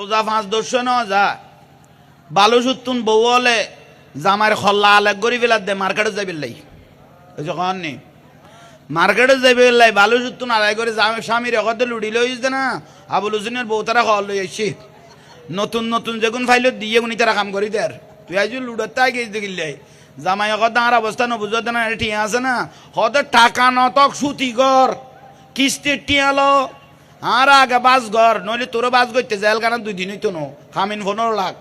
ওজা ৫-১০ ন যা বালু সুতুন বউ হলে জামার খল্লা আলেক গড়ি ফেলার দে মার্কেটে যাবি লাই ওই যখন নি মার্কেটে যাবি লাই বালু সুতুন আলাই করে স্বামীর এগতে লুড়ি লই না আবুল হুসেনের বউ তারা খাওয়া লই আসছি নতুন নতুন যেগুন ফাইলত দিয়ে উনি তারা কাম করি দেয় তুই আজ লুডোর তাই গেছি দেখিলাই জামাই এখন তাঁর অবস্থা নবুঝতে না ঠিক আছে না হতে টাকা নতক সুতি ঘর কিস্তির টিয়ালো আর আগে বাস ঘর নইলে তোর বাস করতে জেল কারণ 2 দিনই তো নো খামিন 15 লাখ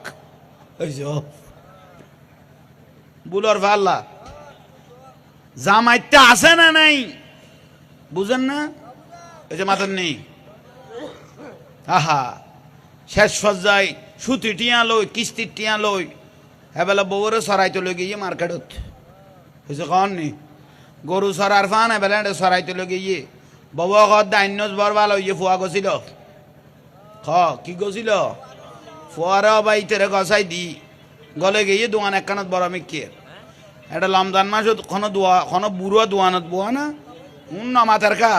বুলর ভাল্লা জামাইতে আছে না নাই বুঝেন না এই যে মাথার নেই আহা শেষ সজ্জায় সুতি টিয়া লই কিস্তির টিয়া লই এবেলা বউরে সরাইতে লই গিয়ে মার্কেটত হয়েছে কন নি গরু সরার ফান এবেলা সরাইতে লই গিয়ে বউ ঘর দাইন্যস বর ভালো ইয়ে ফুয়া গছিল কি গছিল ফুয়ারা বাইতেরে গসাই দি গলে গিয়ে দোয়ান একখানত বড় মিকে এটা রমজান মাসত কোনো বুড়ো দোয়ানত বোয়া না না মাথার কা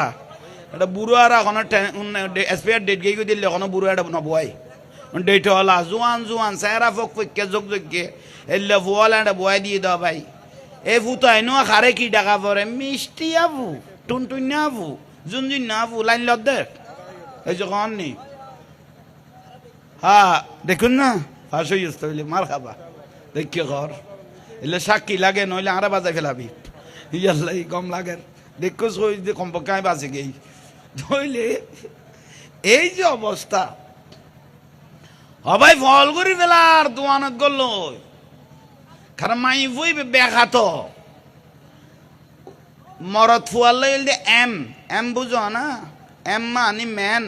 এটা বুড়ো আর কোনো এসপিআর ডেট গিয়ে দিলে কোনো বুড়ো এটা নবয় ডেট হলা জোয়ান জোয়ান চেহারা ফক ফকে যোগ যোগ্যে এলে ফুয়ালা এটা বয় দিয়ে দাও ভাই এ ফু তো আইনো খারে কি টাকা পরে মিষ্টি আবু টুনটুন আবু জুনজুন না আবু লাইন লত দে এই যে কন নি হ্যাঁ দেখুন না ফাঁস হইলে মার খাবা দেখে ঘর এলে সাক্ষী লাগে নইলে আরে বাজাই ফেলাবি ইয়াল্লাই কম লাগে দেখো সই যে কমপক্ষে আমি বাঁচে গেই নইলে এই যে অবস্থা হবাই ফল করি ফেলার দোয়ানত গল কারণ মাই বই বেখাত মরদ ফুয়াল এম এম বুঝো না এম মানি ম্যান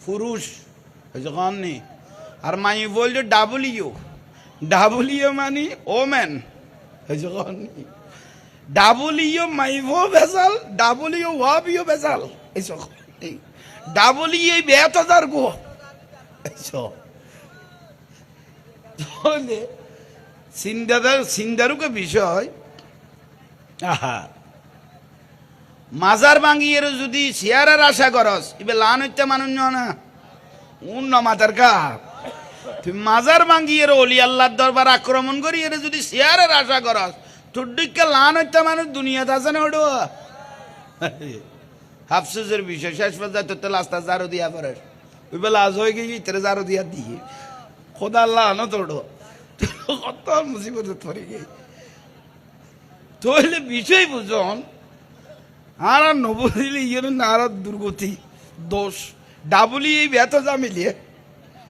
পুরুষ যখন নি আর মাই বলল ডাবলিউ মানি ও ম্যান যখন নি ডাবলিউ মাইভো বেজাল ডাবলিউ ওয়াবিও বেজাল এই যখন ডাবলিউ এই ৭২,০০০ গো তাহলে সিন্দারুকে বিষয় আহা মাজার ভাঙিয়ে যদি শেয়ারের আশা করস এবার লান হইতে মানুষ না উন্ন মাথার কা তুই মাজার ভাঙিয়ে অলি আল্লাহর দরবার আক্রমণ করি এর যদি শেয়ারের আশা করস তোর দিকে লান হইতে মানুষ দুনিয়াতে আছে না ওটা হাফসুজের বিষয় শেষ পর্যায়ে তোর লাস্তা জারো দিয়া পরে ওই বেলা আজ হয়ে গিয়ে তোর জারো দিয়া দিয়ে খোদা আল্লাহ না তোর কত মুসিবত পড়ে গিয়ে তাহলে বিষয় বুঝন আর নবদিলে ইয়ে না আর দুর্গতি দোষ ডাবলি এই ব্যথা যা মিলিয়ে